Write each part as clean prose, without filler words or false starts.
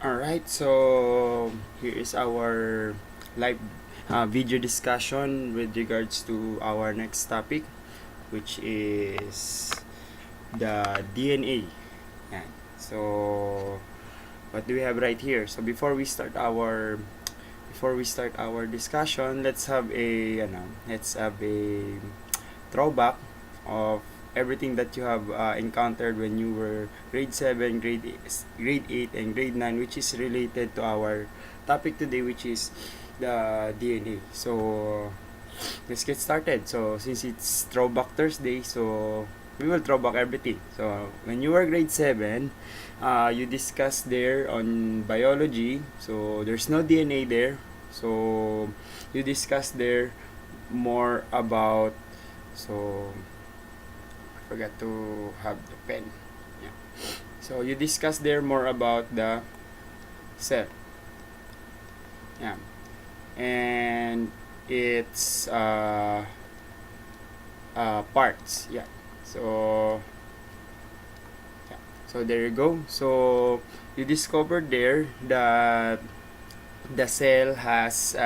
Alright, so here is our live video discussion with regards to our next topic, which is the DNA. Yan. So, what do we have right here? So before we start our discussion, let's have a throwback of everything that you have encountered when you were grade 7, grade 8, and grade 9, which is related to our topic today, which is the DNA. So, let's get started. So, since it's Throwback Thursday, so we will throw back everything. So, when you were grade 7, you discussed there on biology. So, there's no DNA there. So, you discussed there more about, so I forgot to have the pen. Yeah. So you discussed there more about the cell. Yeah. And its parts. Yeah. So yeah. So there you go. So you discovered there that the cell has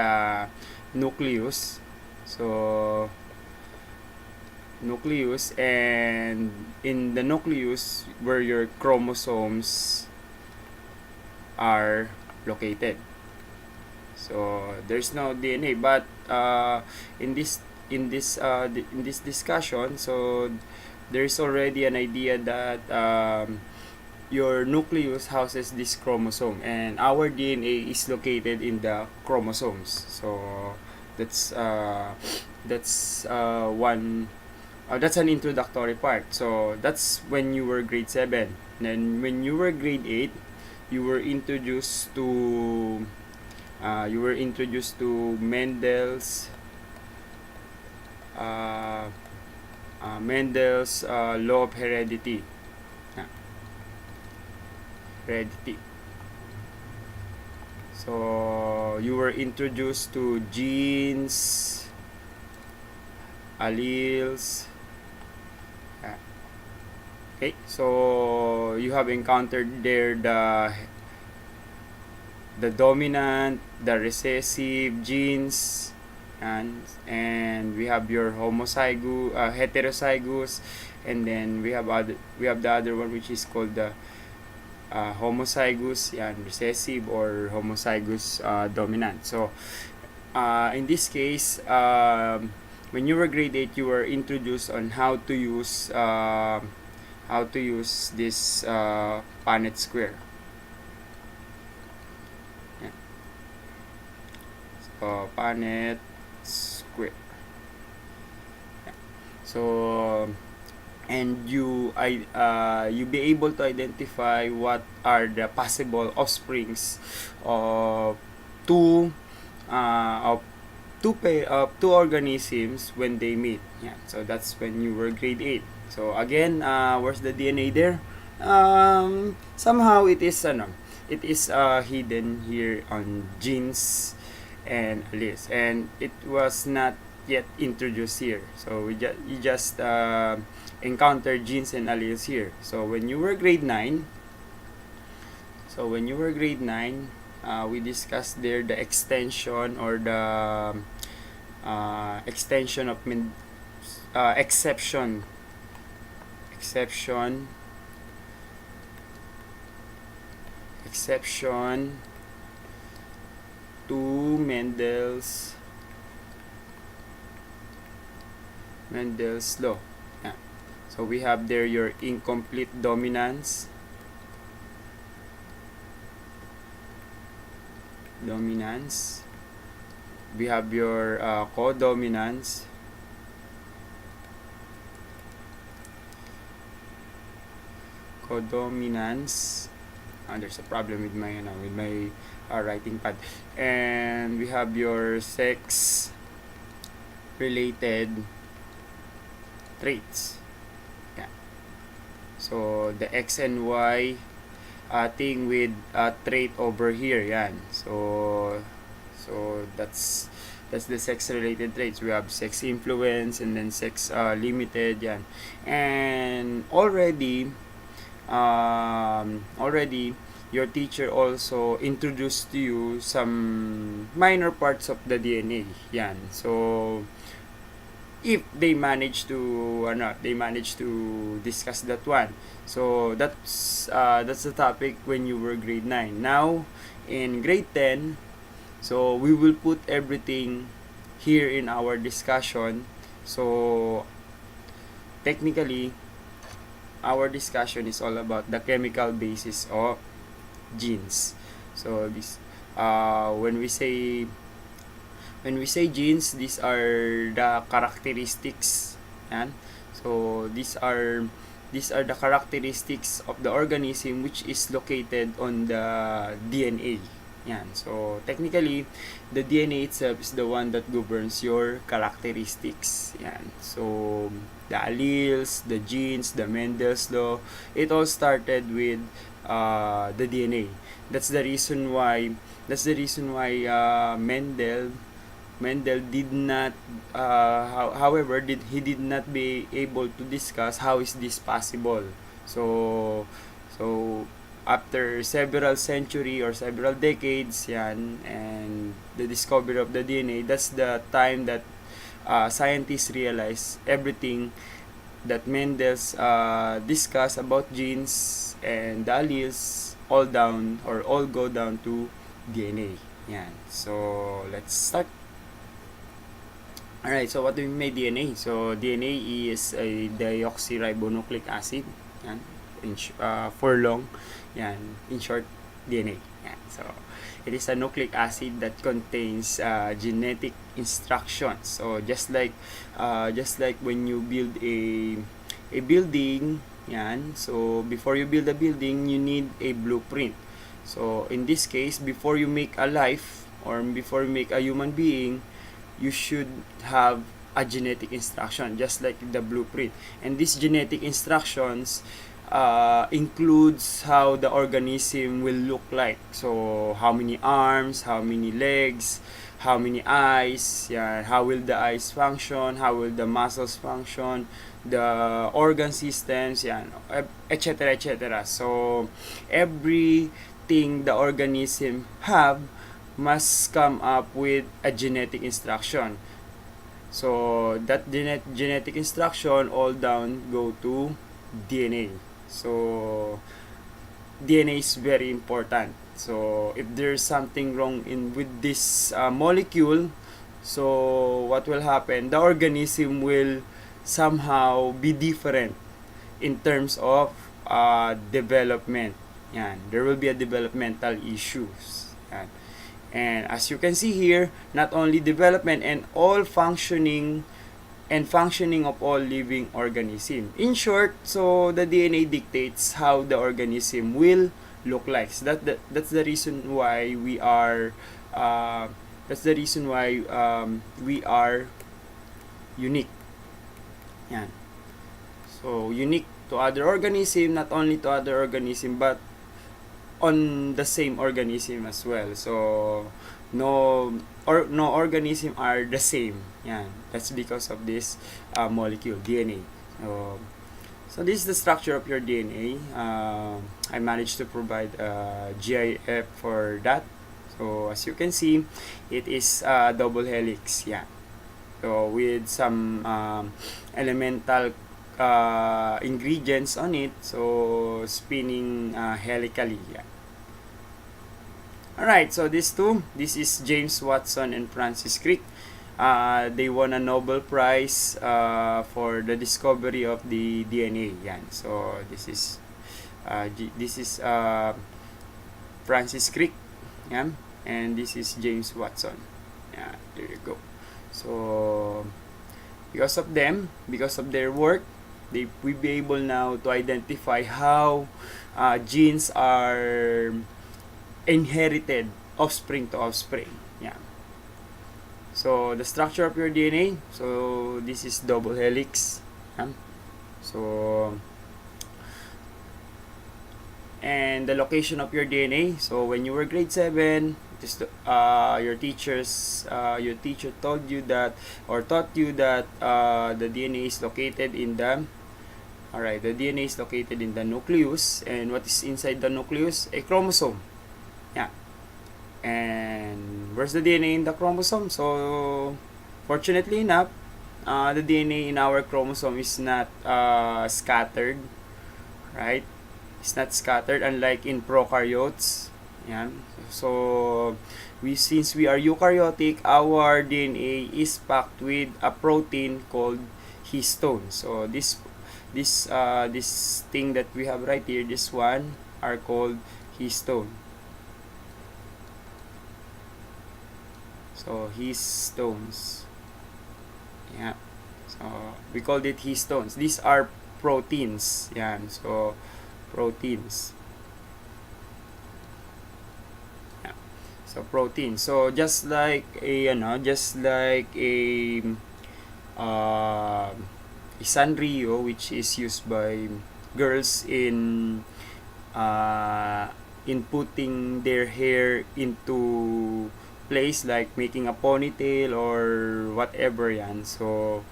nucleus. So nucleus, and in the nucleus where your chromosomes are located. So there's no DNA, but in this discussion, so there's already an idea that your nucleus houses this chromosome, and our DNA is located in the chromosomes. So that's an introductory part. So that's when you were grade 7. Then when you were grade 8, you were introduced to uh, Mendel's law of heredity. Heredity. So you were introduced to genes, alleles. Okay, so you have encountered there the dominant, the recessive genes, and we have your heterozygous, and then we have the other one, which is called the homozygous, recessive, or homozygous dominant. So in this case, when you were grade 8, you were introduced on how to use this Punnett square. Yeah. So Punnett square. Yeah. So and you be able to identify what are the possible offsprings of two two organisms when they meet. Yeah, so that's when you were grade 8. So again, where's the DNA there? Somehow it is hidden here on genes and alleles, and it was not yet introduced here. So you just encounter genes and alleles here. So when you were grade 9, we discussed there the extension, or the extension of exception to Mendel's law. Yeah. So we have there your incomplete dominance. We have your codominance. There's a problem with my writing pad. And we have your sex related traits. Yeah. So the X and Y thing with trait over here, yan. So that's the sex related traits. We have sex influence, and then sex limited, yan. And already already your teacher also introduced to you some minor parts of the DNA. Yan. So, if they manage to discuss that one. So, that's the topic when you were grade 9. Now, in grade 10, so we will put everything here in our discussion. So, technically, our discussion is all about the chemical basis of genes. So this when we say genes, these are the characteristics. Yan. So these are the characteristics of the organism which is located on the DNA. Yan. So technically, the DNA itself is the one that governs your characteristics. Yan. So the alleles, the genes, the Mendel's law, it all started with the DNA. That's the reason why Mendel did not he did not be able to discuss how is this possible. So after several century or several decades yan, and the discovery of the DNA, that's the time that scientists realize everything that Mendel's discussed about genes and the alleles all go down to DNA. Yan. So let's start. Alright, so what do we mean by DNA? So DNA is a deoxyribonucleic acid. Yan. For long. Yan. In short, DNA. Yan. So it is a nucleic acid that contains genetic instructions. So just like when you build a building, yan. So before you build a building, you need a blueprint. So in this case, before you make a life or before you make a human being, you should have a genetic instruction, just like the blueprint. And these genetic instructions includes how the organism will look like. So how many arms, how many legs, how many eyes, yeah, how will the eyes function, how will the muscles function, the organ systems, yeah, etc. etc. So everything the organism have must come up with a genetic instruction. So that genetic instruction all down go to DNA. So DNA is very important. So if there's something wrong with this molecule, so what will happen? The organism will somehow be different in terms of development. Yan. There will be a developmental issues. Yan. And as you can see here, not only development and all functioning of all living organism. In short, so the DNA dictates how the organism will look like. So that's the reason why we are we are unique. Yan. So unique to other organism, not only to other organism but on the same organism as well. So no organism are the same. Yan. That's because of this molecule DNA. So this is the structure of your DNA. I managed to provide GIF for that. So as you can see, it is double helix. Yeah. So with some elemental ingredients on it, so spinning helically. Yeah. Alright, so this is James Watson and Francis Crick. They won a Nobel Prize for the discovery of the DNA. Yan. So this is Francis Crick, yan, and this is James Watson. Yeah, there you go. So because of their work, we be able now to identify how genes are inherited offspring to offspring. Yeah. So the structure of your DNA. So this is double helix. Yeah. So and the location of your DNA. So when you were grade 7, your teacher told you that or taught you that the DNA is located in the Alright, the DNA is located in the nucleus, and what is inside the nucleus? A chromosome. Yeah. And where's the DNA in the chromosome? So, fortunately enough, the DNA in our chromosome is not scattered, right? It's not scattered, unlike in prokaryotes. Yan. So, since we are eukaryotic, our DNA is packed with a protein called histone. So, this thing that we have right here, this one, are called histone. So, histones. Yeah. So, we called it histones. These are proteins. Yan. So, proteins. Yeah. So, protein. So, just like a Sanrio, which is used by girls in putting their hair into place, like making a ponytail or whatever yan. So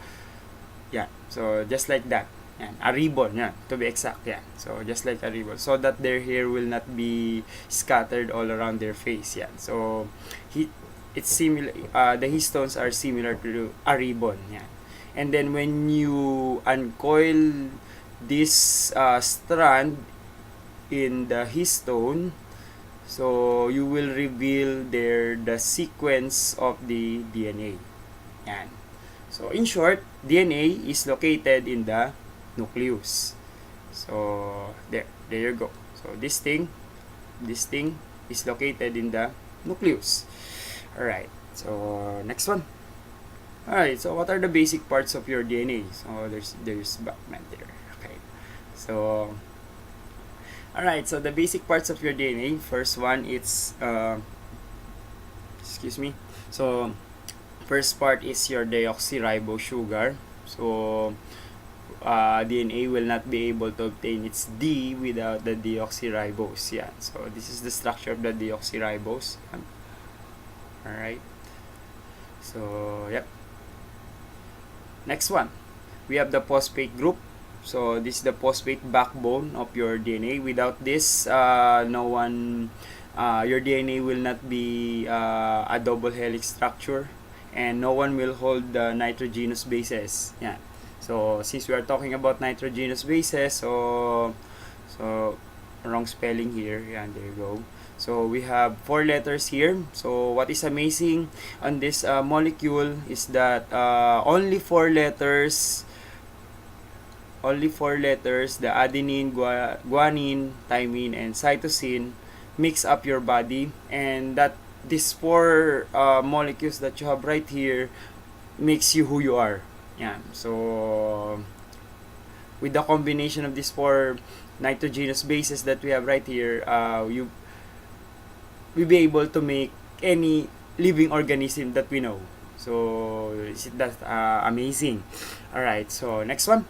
yeah, so just like that, yan. A ribbon, yeah, to be exact, yeah. So just like a ribbon, so that their hair will not be scattered all around their face, yeah. So it's similar, the histones are similar to a ribbon, yeah. And then when you uncoil this strand in the histone, so you will reveal the sequence of the DNA. Yan. So in short, DNA is located in the nucleus. So there you go. So this thing is located in the nucleus. All right. So next one. Alright, so what are the basic parts of your DNA? So there's Batman there. Okay. So alright, so the basic parts of your DNA. First one, it's excuse me. So first part is your deoxyribose sugar. So DNA will not be able to obtain its D without the deoxyribose. Yeah. So this is the structure of the deoxyribose. Alright. So yep. Next one, we have the phosphate group. So this is the phosphate backbone of your DNA. Without this, your DNA will not be a double helix structure, and no one will hold the nitrogenous bases. Yeah. So since we are talking about nitrogenous bases, so wrong spelling here. Yeah, there you go. So we have 4 letters here. So what is amazing on this molecule is that only 4 letters, the adenine, guanine, thymine, and cytosine mix up your body, and that these 4 molecules that you have right here makes you who you are. Yeah. So with the combination of these 4 nitrogenous bases that we have right here, we'll be able to make any living organism that we know. So that's amazing. Alright, so next one.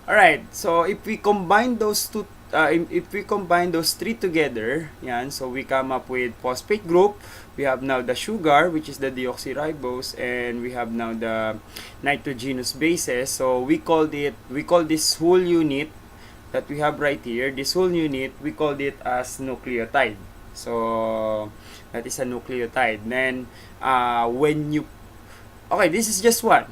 Alright, so if we combine those 3 together, yan, so we come up with phosphate group. We have now the sugar, which is the deoxyribose, and we have now the nitrogenous bases. So we call this whole unit that we have right here, this whole unit, we called it as nucleotide. So that is a nucleotide. Then this is just one,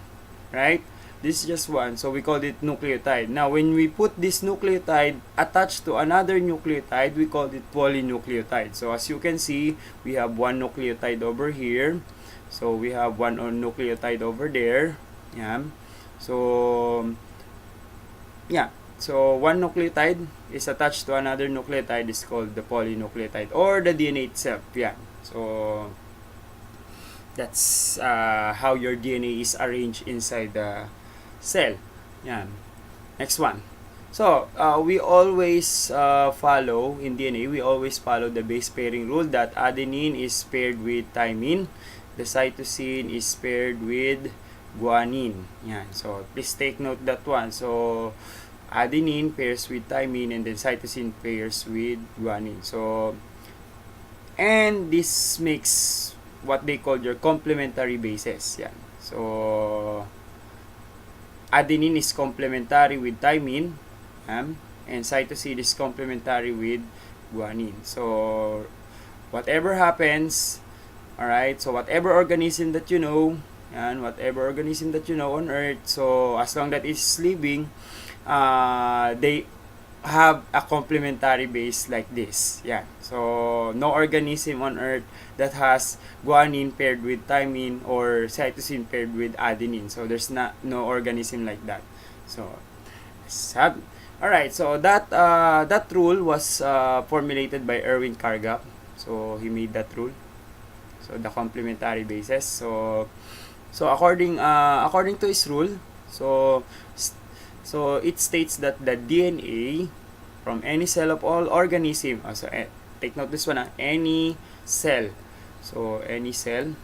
right? This is just one, so we called it nucleotide. Now when we put this nucleotide attached to another nucleotide, we called it polynucleotide. So as you can see, we have one nucleotide over here, so we have one nucleotide over there. Yeah. So yeah. So one nucleotide is attached to another nucleotide is called the polynucleotide, or the DNA itself. Yeah. So that's how your DNA is arranged inside the cell. Yeah. Next one. So we always follow in DNA. We always follow the base pairing rule that adenine is paired with thymine, the cytosine is paired with guanine. Yeah. So please take note that one. So adenine pairs with thymine, and then cytosine pairs with guanine. So, and this makes what they call your complementary bases. Yeah. So adenine is complementary with thymine, and cytosine is complementary with guanine. So whatever happens, alright, so whatever organism that you know, and whatever organism that you know on Earth, so as long that it's living, they have a complementary base like this. Yeah. So no organism on Earth that has guanine paired with thymine or cytosine paired with adenine. So there's no organism like that. So alright, so that rule was formulated by Erwin Kargap. So he made that rule. So the complementary bases. So according to his rule, so it states that the DNA from any cell of all organism, take note this one, any cell. So any cell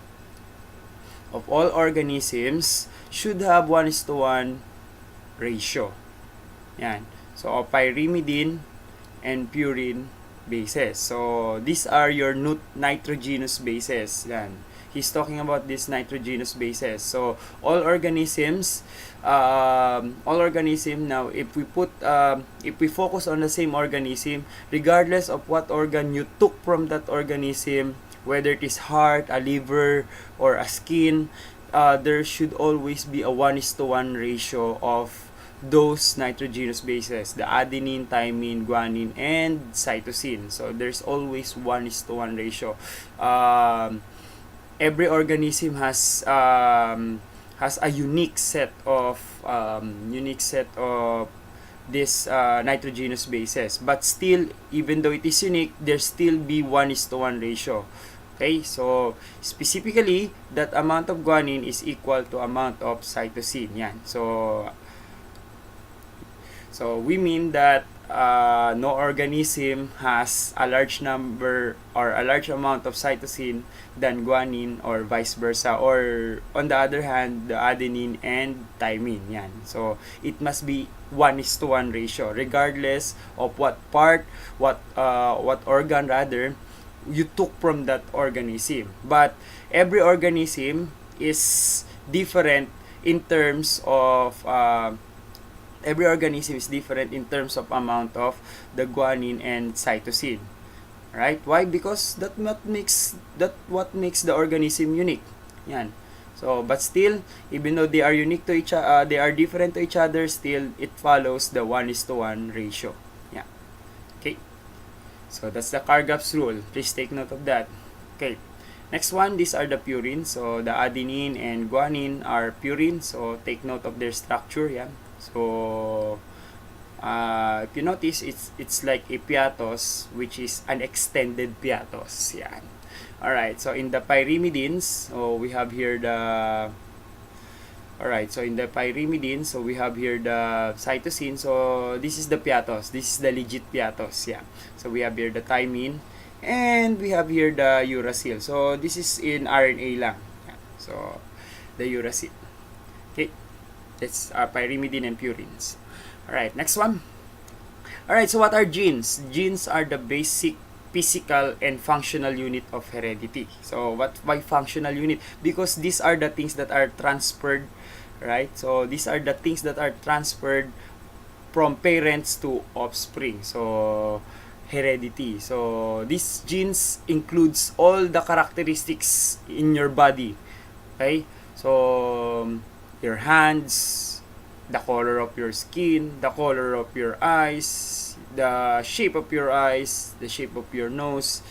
of all organisms should have 1:1 ratio. Yan. So of pyrimidine and purine bases. So these are your nitrogenous bases. Yan. He's talking about these nitrogenous bases. So all organisms now, if we focus on the same organism, regardless of what organ you took from that organism, whether it is heart, a liver, or a skin, there should always be a 1:1 ratio of those nitrogenous bases, the adenine, thymine, guanine, and cytosine. So there's always 1:1 ratio. Every organism has a unique set of this nitrogenous bases, but still, even though it is unique, there still be 1:1 ratio. Okay, so specifically, that amount of guanine is equal to amount of cytosine. Yan. So we mean that no organism has a large number or a large amount of cytosine than guanine, or vice versa, or on the other hand, the adenine and thymine. Yan. So it must be 1:1 ratio, regardless of what organ rather you took from that organism. But every organism is different in terms of amount of the guanine and cytosine. Right? Why? Because that what makes the organism unique. Yan. So, but still, even though they are unique to they are different to each other, still it follows the 1:1 ratio. Yeah. Okay. So that's the Kargap's rule. Please take note of that. Okay. Next one, these are the purines. So the adenine and guanine are purines. So take note of their structure. Yeah. So if you notice, it's like a piatos, which is an extended piatos. Yeah. Alright, so in the pyrimidines, we have here the we have here the cytosine. So this is the piatos. This is the legit piatos. Yeah. So we have here the thymine, and we have here the uracil. So this is in RNA lang. Yeah. So the uracil. Okay. That's pyrimidine and purines. Alright, next one. Alright, so what are genes? Genes are the basic physical and functional unit of heredity. So why functional unit? Because these are the things that are transferred, right? So these are the things that are transferred from parents to offspring. So heredity. So these genes includes all the characteristics in your body. Okay? So your hands, the color of your skin, the color of your eyes, the shape of your eyes, the shape of your nose,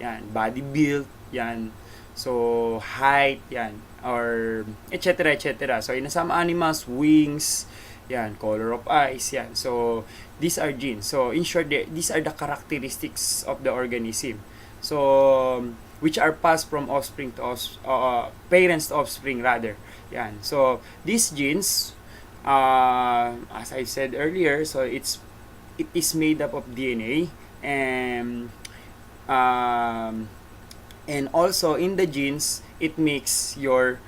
yan, body build, yan, so height, yan, or etc. etc. So in some animals, wings, yan, color of eyes, yan. So these are genes. So in short, these are the characteristics of the organism. So which are passed from offspring to parents to offspring rather. Yan. So these genes, as I said earlier, so it is made up of DNA, and also in the genes it makes your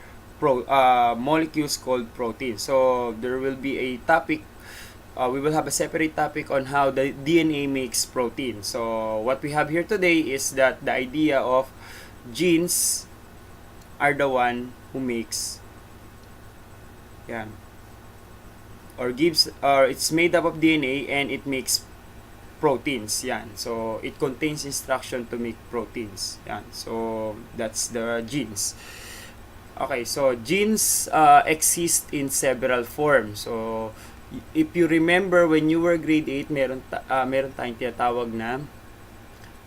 molecules called protein. So there will be a topic, we will have a separate topic on how the DNA makes protein. So what we have here today is that the idea of genes are the one who makes or it's made up of DNA and it makes proteins. Yan. So it contains instruction to make proteins. Yan. So that's the genes. Okay, so genes exist in several forms. So if you remember when you were grade 8, meron tayong tinatawag na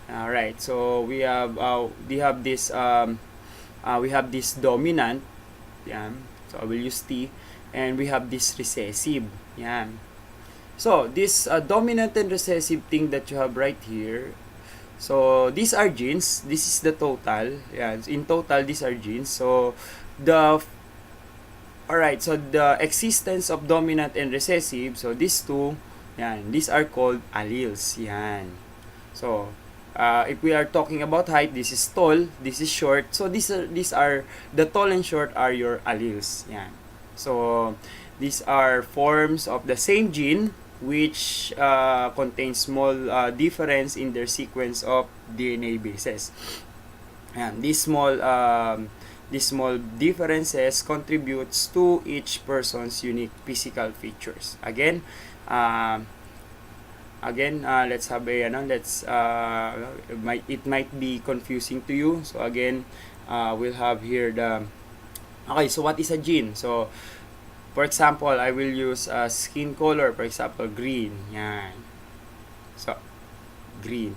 alright. So we have this dominant. Yan. So I will use T, and we have this recessive. Yan. So this dominant and recessive thing that you have right here. So these are genes. This is the total. Yeah, in total these are genes. So the existence of dominant and recessive. So these two, yan, these are called alleles. Yan. So if we are talking about height, this is tall, this is short. So these are the tall and short are your alleles. Yan. So these are forms of the same gene which contains small difference in their sequence of DNA bases. And these small differences contributes to each person's unique physical features. Again, let's have a it might be confusing to you. So again, we'll have here so what is a gene? So for example, I will use skin color, for example, green. Yan. So, green.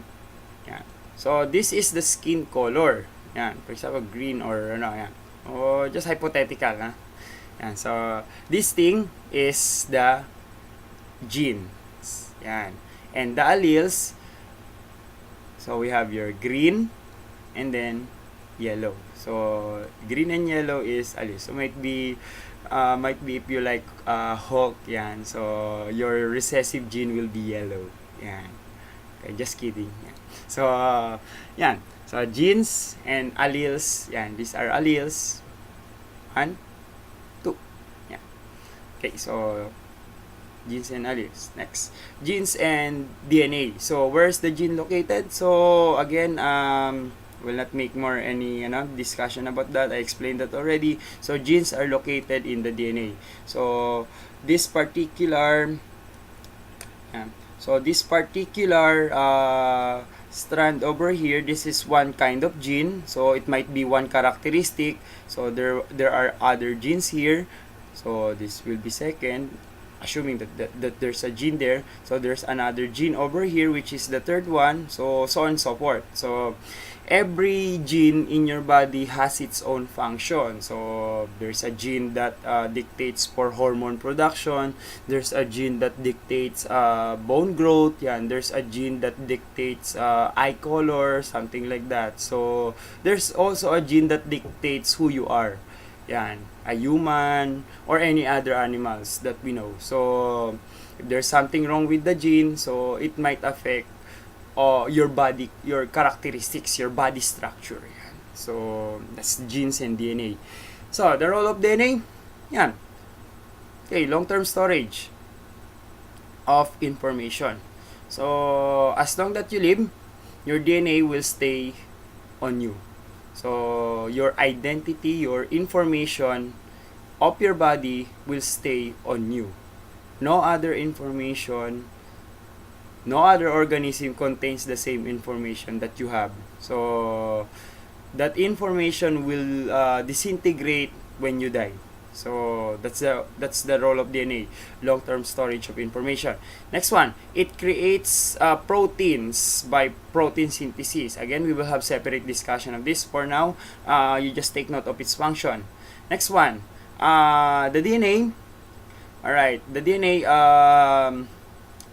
Yan. So, this is the skin color. Yan. For example, green or yan. O, just hypothetical, ha? Yan. So, this thing is the genes. Yan. And the alleles, so we have your green and then yellow. So, green and yellow is alleles. So, might be if you like Hulk, yan. So your recessive gene will be yellow. Yan. Okay, just kidding. Yan. So yan. So genes and alleles, yan. These are alleles. 1, 2. Yan. Okay, so genes and alleles. Next, genes and DNA. So where's the gene located? So again, will not make more any discussion about that. I explained that already. So genes are located in the DNA. So this particular strand over here, this is one kind of gene. So it might be one characteristic. So there are other genes here. So this will be second, assuming that there's a gene there. So there's another gene over here, which is the third one. So on and so forth. So every gene in your body has its own function. So there's a gene that dictates for hormone production. There's a gene that dictates bone growth. Yan. There's a gene that dictates eye color, something like that. So there's also a gene that dictates who you are. Yan. A human or any other animals that we know. So if there's something wrong with the gene, so it might affect your body, your characteristics, your body structure. Yan. So that's genes and DNA. So the role of DNA, yan. Okay, long-term storage of information. So as long that you live, your DNA will stay on you. So your identity, your information of your body will stay on you. No other information, no other organism contains the same information that you have. So that information will disintegrate when you die. So that's the role of DNA, long-term storage of information. Next one, it creates proteins by protein synthesis. Again, we will have separate discussion of this. For now, you just take note of its function. Next one, the DNA. All right, the DNA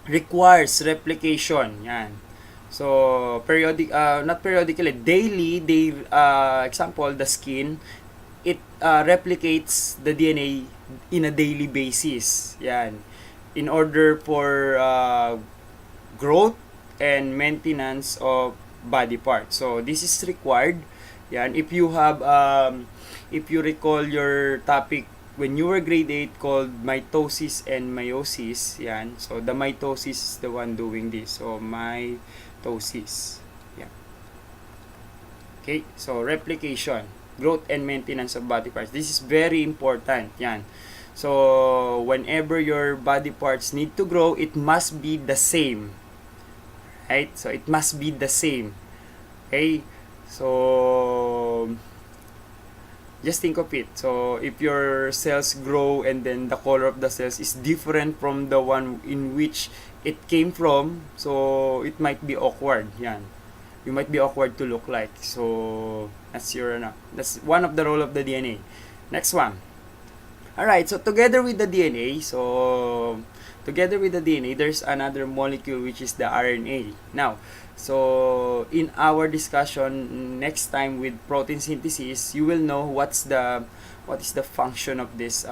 requires replication. Yan. So not periodically, daily. Example, the skin. It replicates the DNA in a daily basis. Yan. In order for growth and maintenance of body parts. So this is required. Yan. If you have if you recall your topic when you were grade 8 called mitosis and meiosis, yan. So the mitosis is the one doing this. So mitosis. Yeah. Okay, so replication, growth and maintenance of body parts. This is very important. Yan. So, whenever your body parts need to grow, it must be the same. Right? So, it must be the same. Okay? So, just think of it. So, if your cells grow and then the color of the cells is different from the one in which it came from, so it might be awkward. Yan. You might be awkward to look like. So, that's one of the role of the DNA. Next one. Alright, so together with the DNA, there's another molecule which is the RNA. Now, so in our discussion next time with protein synthesis, you will know what is the function of this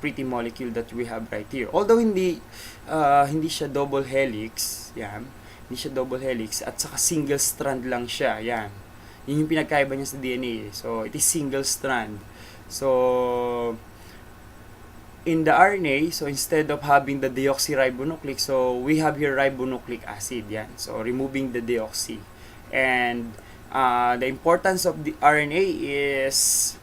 pretty molecule that we have right here. Although hindi siya double helix, yan. Hindi siya double helix at saka single strand lang siya, yan. Yun yung pinagkaiba niya sa DNA. So, it is single strand. So, in the RNA, so instead of having the deoxyribonucleic, so we have here ribonucleic acid, yan. So, removing the deoxy. And the importance of the RNA is,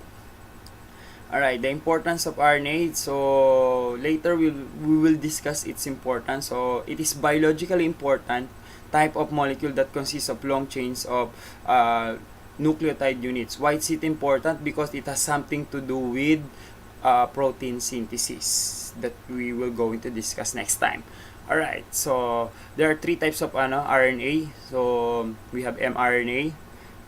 alright, the importance of RNA, so later we will discuss its importance. So, it is biologically important type of molecule that consists of long chains of nucleotide units. Why is it important? Because it has something to do with protein synthesis that we will going to discuss next time. Alright, so there are three types of RNA. So we have mRNA.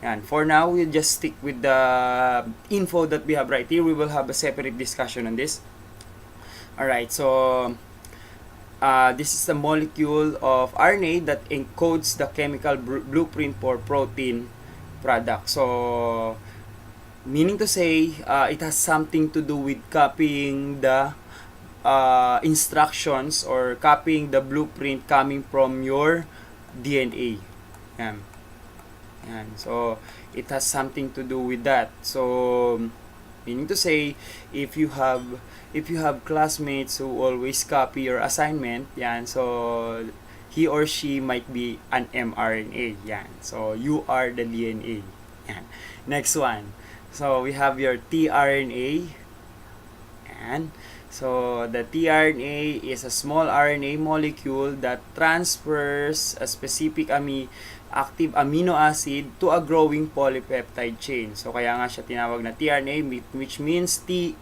And for now, we'll just stick with the info that we have right here. We will have a separate discussion on this. Alright, so this is the molecule of RNA that encodes the chemical blueprint for protein product. So meaning to say, it has something to do with copying the instructions or copying the blueprint coming from your DNA. Yan. Yan. So, it has something to do with that. So, meaning to say, if you have classmates who always copy your assignment, yan, so he or she might be an mRNA. Yan. So, you are the DNA. Yan. Next one. So, we have your tRNA. And so, the tRNA is a small RNA molecule that transfers a specific active amino acid to a growing polypeptide chain. So, kaya nga siya tinawag na tRNA, which means T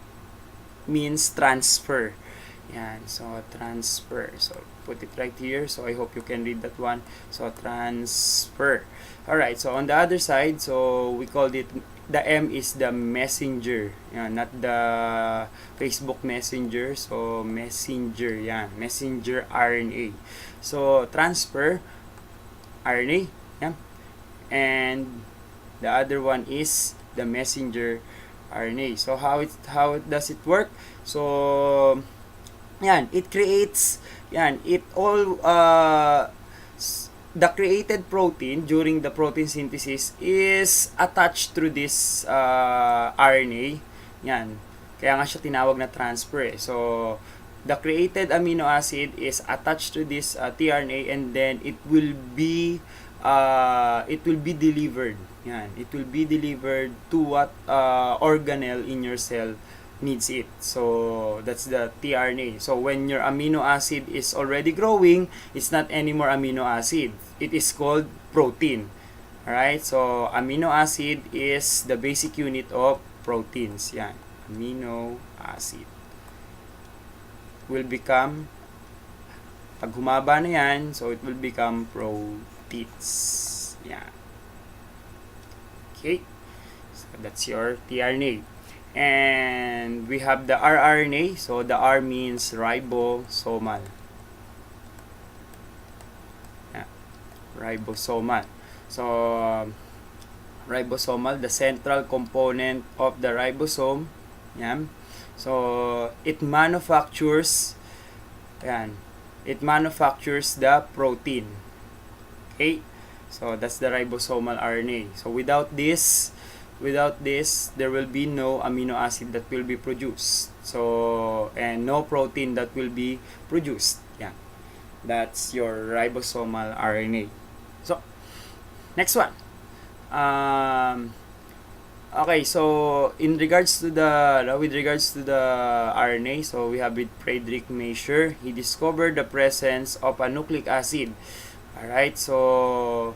means transfer. Yan. So, transfer. So, put it right here. So, I hope you can read that one. So, transfer. Alright. So, on the other side, so, we called it, the M is the messenger. Yan. Not the Facebook messenger. So, messenger. Yan. Messenger RNA. So, transfer RNA. Yan. And the other one is the messenger RNA. So, how does it work? So, yan, it creates, yan, it all, the created protein during the protein synthesis is attached through this RNA. Yan, kaya nga siya tinawag na transfer. So, the created amino acid is attached to this tRNA and then it will be delivered. Yan, it will be delivered to what organelle in your cell needs it. So, that's the tRNA. So, when your amino acid is already growing, it's not anymore amino acid. It is called protein. Alright? So, amino acid is the basic unit of proteins. Yan. Amino acid. Will become, pag humaba na yan, so it will become proteins. Yan. Okay? So, that's your tRNA. And we have the rRNA. So, the R means ribosomal. Yeah. Ribosomal. So, ribosomal, the central component of the ribosome. Yan. So, it manufactures the protein. Okay? So, that's the ribosomal RNA. So, without this, there will be no amino acid that will be produced. So, and no protein that will be produced. Yeah. That's your ribosomal RNA. So, next one. Okay, so in regards to the with regards to the RNA, so we have with Friedrich Miescher, he discovered the presence of a nucleic acid. All right, so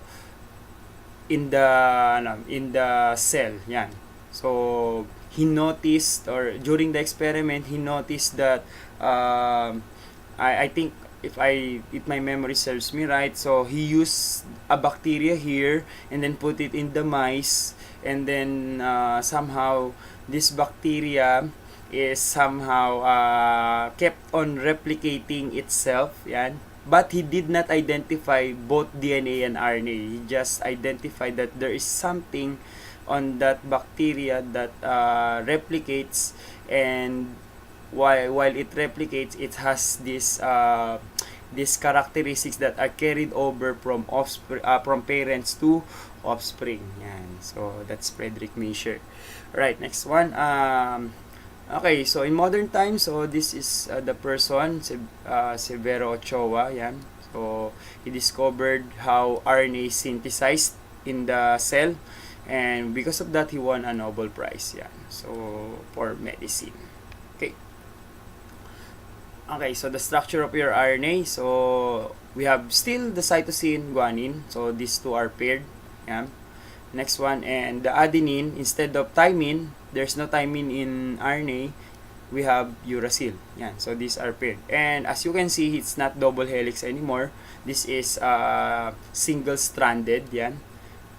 in the cell, yan. So he noticed, or during the experiment, he noticed that I think if my memory serves me right, so he used a bacteria here and then put it in the mice, and then somehow this bacteria is somehow kept on replicating itself, yan. But he did not identify both DNA and RNA. He just identified that there is something on that bacteria that replicates, and while it replicates, it has these characteristics that are carried over from from parents to offspring. Yan. So that's Friedrich Miescher. Right, next one. Okay, so in modern times, so this is the person, Severo Ochoa, yan. So he discovered how RNA is synthesized in the cell, and because of that, he won a Nobel Prize, yan. So for medicine. Okay. Okay, so the structure of your RNA, so we have still the cytosine, guanine, so these two are paired, yan. Next one, and the adenine, instead of thymine, there's no thymine in RNA, we have uracil. Yan. So these are paired. And as you can see, it's not double helix anymore. This is single-stranded. Yan.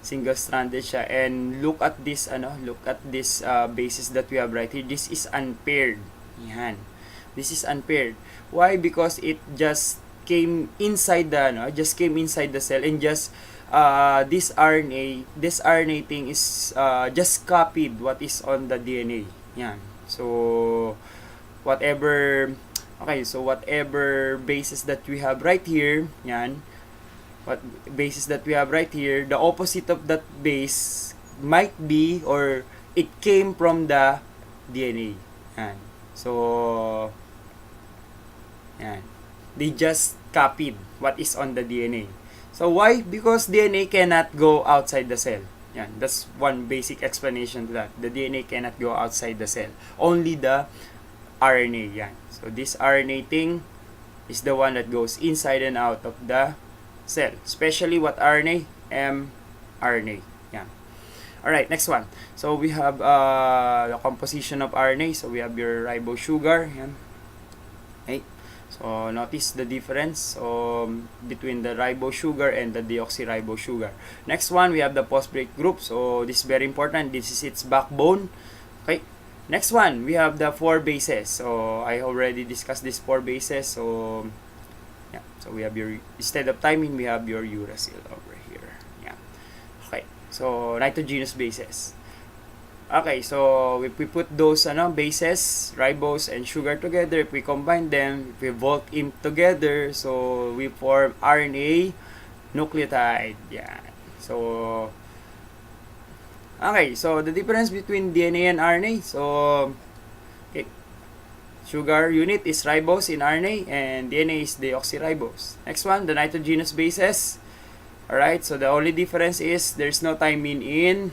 Single-stranded siya. And look at this, look at this bases that we have right here. This is unpaired. Yan. This is unpaired. Why? Because it just came inside the cell, and just this RNA thing is just copied what is on the DNA. Yan. So whatever basis that we have right here, yan, what basis that we have right here, the opposite of that base might be, or it came from the DNA. Yan. So yan. They just copied what is on the DNA. So why? Because DNA cannot go outside the cell. Yan, that's one basic explanation to that. The DNA cannot go outside the cell. Only the RNA. Yan. So this RNA thing is the one that goes inside and out of the cell. Especially what RNA? mRNA. Yan. Alright, next one. So we have the composition of RNA. So we have your ribose sugar. Yan. Okay. So notice the difference between the ribose sugar and the deoxyribose sugar. Next one, we have the phosphate group. So this is very important. This is its backbone. Okay. Next one, we have the 4 bases. So I already discussed these 4 bases. So yeah. So we have your, instead of thymine, we have your uracil over here. Yeah. Okay. So nitrogenous bases. Okay, so if we put those bases, ribose and sugar together, if we combine them, if we volt in together, so we form RNA nucleotide. Yeah. So okay, so the difference between DNA and RNA. So okay, sugar unit is ribose in RNA, and DNA is deoxyribose. Next one, the nitrogenous bases. Alright, so the only difference is there's no thymine in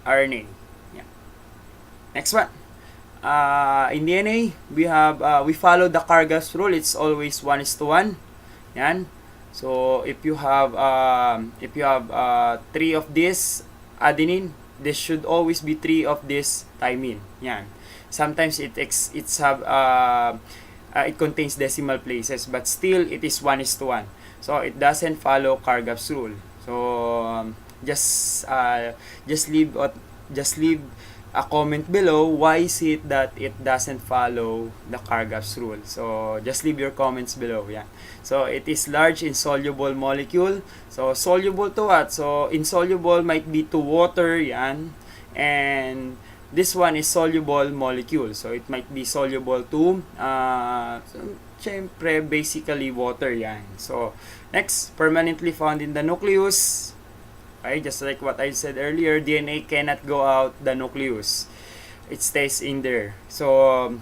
RNA. Next one. In DNA, we have we follow the Kargas rule. It's always 1:1. Yan. So if you have 3 of this adenine, this should always be 3 of this thymine. Yan. Sometimes it contains decimal places, but still it is 1:1. So it doesn't follow Kargas rule. So just leave a comment below why is it that it doesn't follow the Kargas rule. So just leave your comments below. Yeah. So it is large insoluble molecule. So soluble to what? So insoluble might be to water, yan. And this one is soluble molecule. So it might be soluble to syempre basically water, yan. So next, permanently found in the nucleus. Okay, just like what I said earlier, DNA cannot go out the nucleus. It stays in there. So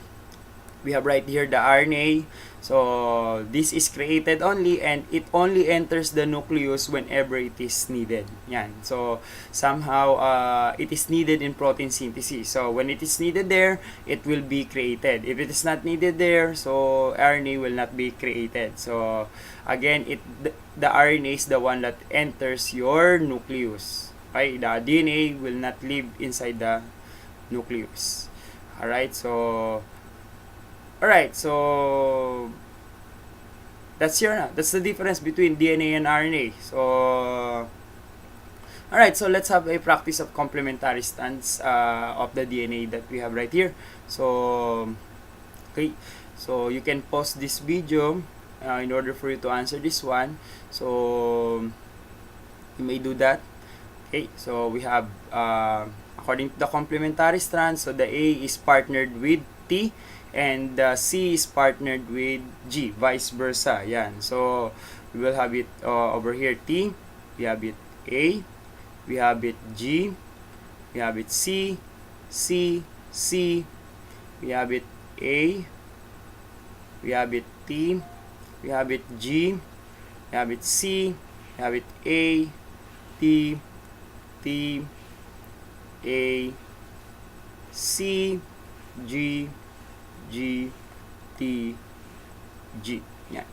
we have right here the RNA. So this is created only, and it only enters the nucleus whenever it is needed. Yan. So somehow it is needed in protein synthesis. So when it is needed there, it will be created. If it is not needed there, so RNA will not be created. So again, the RNA is the one that enters your nucleus. Okay, the DNA will not live inside the nucleus. Alright, so that's the difference between DNA and RNA. So alright, so let's have a practice of complementary strands of the DNA that we have right here. So okay, so you can pause this video in order for you to answer this one. So you may do that. Okay, so we have according to the complementary strand, so the A is partnered with T and the C is partnered with G, vice versa. Yan. So we will have it over here T, we have it A, we have it G, we have it C, C, C, we have it A, we have it T, we have it G, we have it C, we have it A, T, T, A, C, G, G, T, G. Yeah.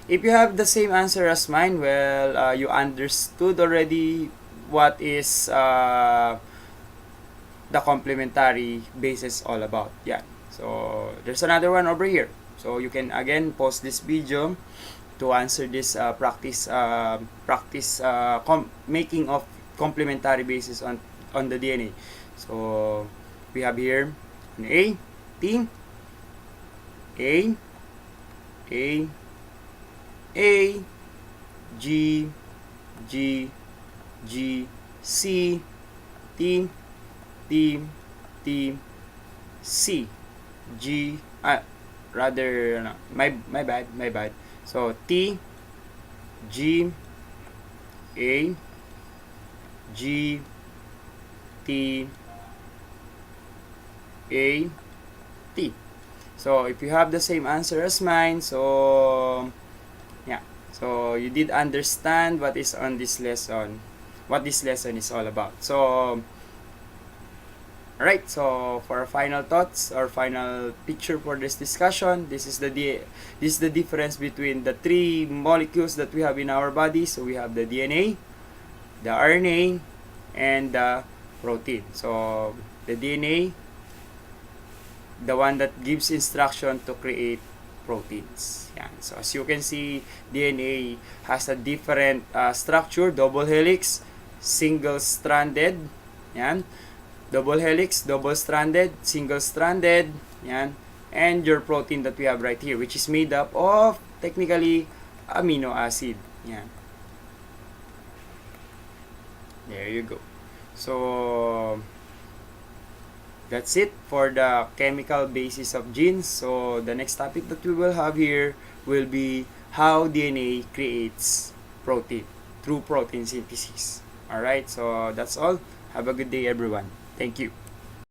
If you have the same answer as mine, well, you understood already what is the complementary basis all about. Yeah. So there's another one over here. So you can again pause this video to answer this making of complementary basis on the DNA. So we have here an A, T, A, A, A, G, G, G, C, T, T, T, C, G, rather, no, my bad. So T, G, A, G, T, A, T. So if you have the same answer as mine, so yeah, so you did understand what is on this lesson, what this lesson is all about. So alright, so for our final thoughts or final picture for this discussion, this is the difference between the three molecules that we have in our body. So we have the DNA, the RNA, and the protein. So the DNA, the one that gives instruction to create proteins. Yan. So as you can see, DNA has a different structure: double helix, single-stranded. Yan. Double helix, double-stranded, single-stranded. Yan. And your protein that we have right here, which is made up of technically amino acid. Yan. There you go. So that's it for the chemical basis of genes. So the next topic that we will have here will be how DNA creates protein through protein synthesis. Alright, so that's all. Have a good day, everyone. Thank you.